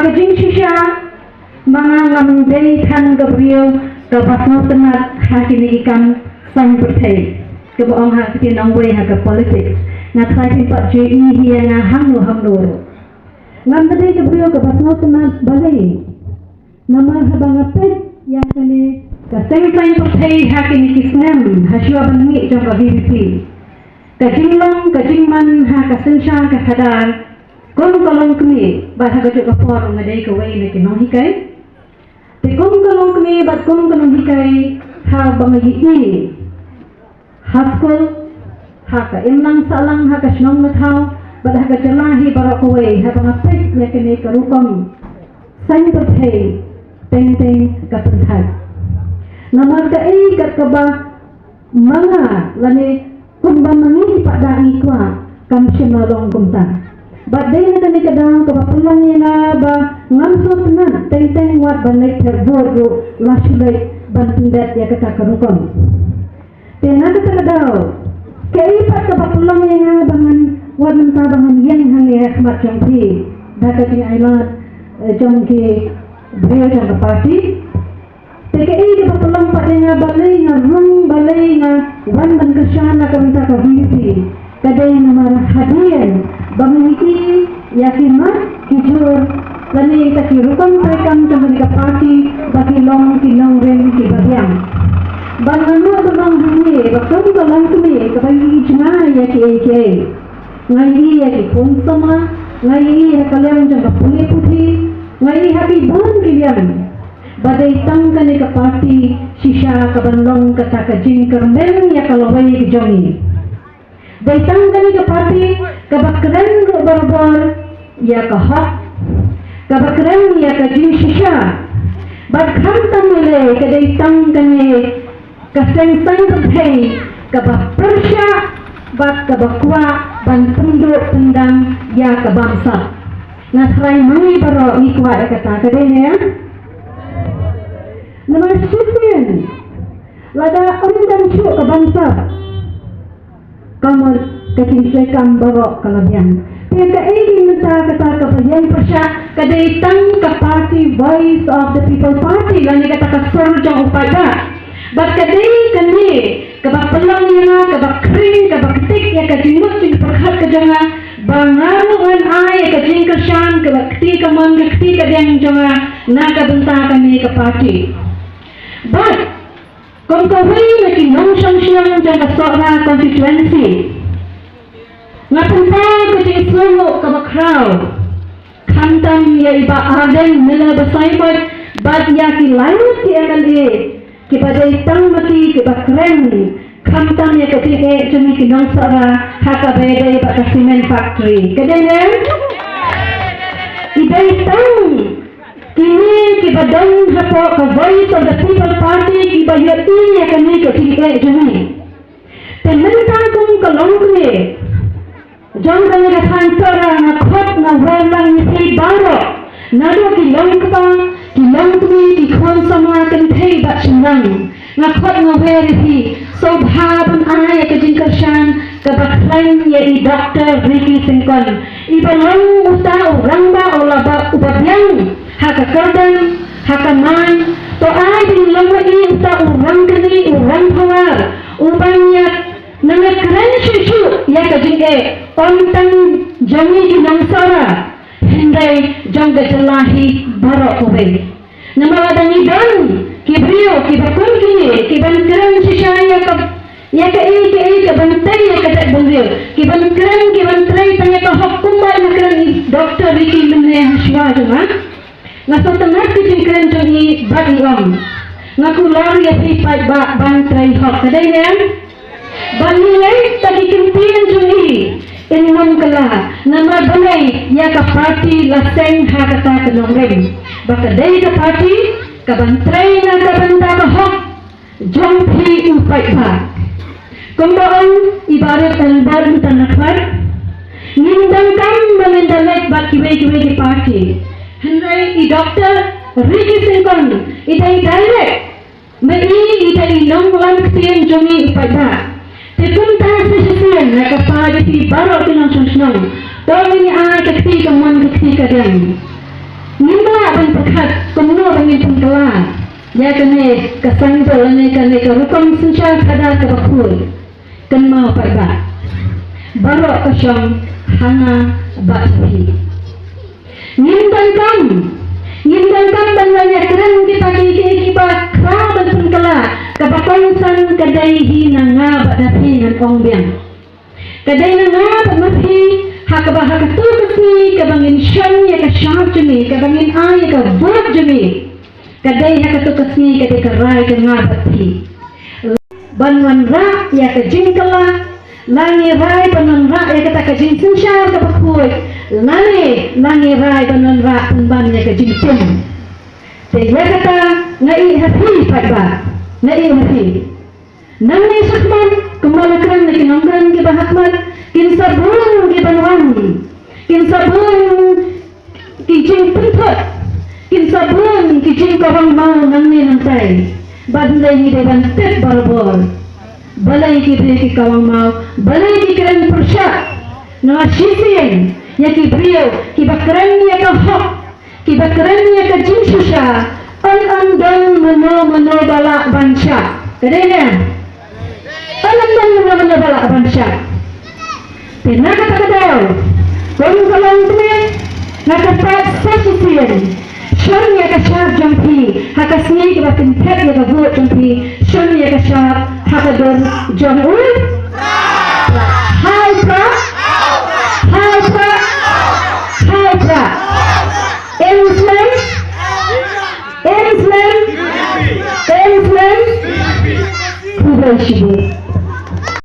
Hagajing shisha mga ngamday kan Gabriel kapasno tenat hakini ikan sang bertay kebaong hakitin nangway haga politics ngatrakin pak JE hiya nga hamno ngamday Gabriel kapasno tenat balay nama habang apet yakani kaseng sang bertay hakini kisnem haswa bangi jangka VVP kajingman ha kasensya kasadar kolong kami bat ha gajuk kapor ngadai kawai na kinong hikai te kolong kami bat kolong hikai ha bangi ini haskol ha ka imlang salang ha kasnong mathaw bat ha gajalahi barok kawai ha bangapik yakini karukom sang berthai teng kapenthai namar dai kat kaba mga lani kumba mangi padai kwa kam simalong kumta badai na tani kadang kapapulang nila ba ngamso tenan teng wat banai terbodo lasulai bantindat ya kata karukom tena kata kadaw kaipat kapapulang nila bangan wat menta bangan yang hangi ahmat jongki dakating ailat jongki beliau jangka parti TKI di Bapalang Pak Denga balai nga rung balai nga wan ban kasyana kamta ka VP kadai nga marah hadian bangiki yakimat kijur lani takirukang prekam jangka parti bagi long kinong ren kibabyang ban anu bang huni bakam kalang kumi kabagi jna yaki ngai yaki pun sama ngai kalang jangka putih ngai happy bon kilian badai tangkan ke parti shisha kabanlong kata kajing kermen ya kalawai kejongi badai tangkan ke parti kabakren barbar ya kahak kabakren ya kajing shisha bad khantam mele kadai tangkan kaseng sang berhei kabak persya bad kabakwa ban penduk pendang ya kabangsa nasrai mani baro ikwa kata kadai ya nama syukur lada dan syuk ke bangsa kamu kecintakan barok kalabian tiada ini minta kata kebayan persya kadai tang ke party voice of the people party lani kata kasar jang upada bat kadai kani kebak pelang yana kebak kering kebak ketik ya kajimut jing perhat kejanga bangaruan ai kajing kersan kebak ketik keman ketik kadang janga naga benta kami ke party but kung kaway na kinong siyang dyan kasora constituency nga punta kasi isumo kabakraw kantam ya iba aden nila basaypot but ya kilayot ki akali kibaday tang mati kibakren kantam ya kasi jami kinong sora hakabeday ba cement factory kadang iday tang kini kibadang hapo ka voice of the people party kibayati ya kami ketika jami tementan kung kalong kami jang kami kasansara na khot na walang ni baro nado kilong kami kikon sama kentay ba sinang na khot na weri so bhabon ay kajingkasyan kabaklan ya i Dr. Ricky Singkon ibalong uta orang ba o laba ubabyang haka kardan haka man to ay din lamai uta urang kani urang hawar ubanya nangakran shishu ya kajinge ontang jami ginangsara hinday jangga jalahi barok uwe namaladani dan kibrio kibakun kini kibankran shisha ya ka bantay ya ka bundir kibantray tanya ka hukumba nakran Dr. Ricky Minne Hashwa juma ngaso tengah kejingkran joni bagi om ngaku lari ya pipat ba bantray hok kadai ya banilai tadi kempian joni inmam kala nama balai ya ka party laseng hakata kenongren bakadai ka party ka bantray na ka banta ka hok jompi upai ba kumbaon ibarat albar tanakar nindang kam mengendalek bak kiwe di party Henry i Dr. Ricky Singkon idai direct mai idai long lang tian jomi upada tepunta sesian na kapag ti baro tinong sunsunong to ni ay kakti kaman kakti kadang ni bang pekat kumno bangin pengkelan ya kene kesanjol ne kene ke rukun sunca kadar ke bakul kan mau perba barok kosong hana bakhi ngindangkan banyak keren kita kita kerabat pengkela kebakansan kedai hinanga badapi ngan ongbiang kedai nanga badapi hakabah hakatu kasi kabangin syan ya kasyab jumi kabangin ay ka vod jumi kadai hakatu kasi kadai karay ka ngabati banwan ra ya ka jingkala langi rai banwan ra ya kata ka jingsun syar ka bakuy langi rai banwan ra ban ya ka jingsun te ya kata ngai hati pada ngai hati nang sakman kemalakran ni kinongran ki bahakmat kin sabun ki banwan kin sabun ki jing puntot kin sabun ki jing korang mau nang ni nantai bandai ni dewan tet barbor balai ki beri ki kawang mau balai ki keren persyak na sifin ya ki brio ki bakran ya ka hok ki bakran ya ka jing susha an dan meno balak bansha kadenya alam dan meno balak bansha pernah kata kadau kolong kami nak dapat sasisian syarnya ya kasyar jampi hakasni ke batin tet ya ka buat jampi syarnya ya kasyar hakador jamul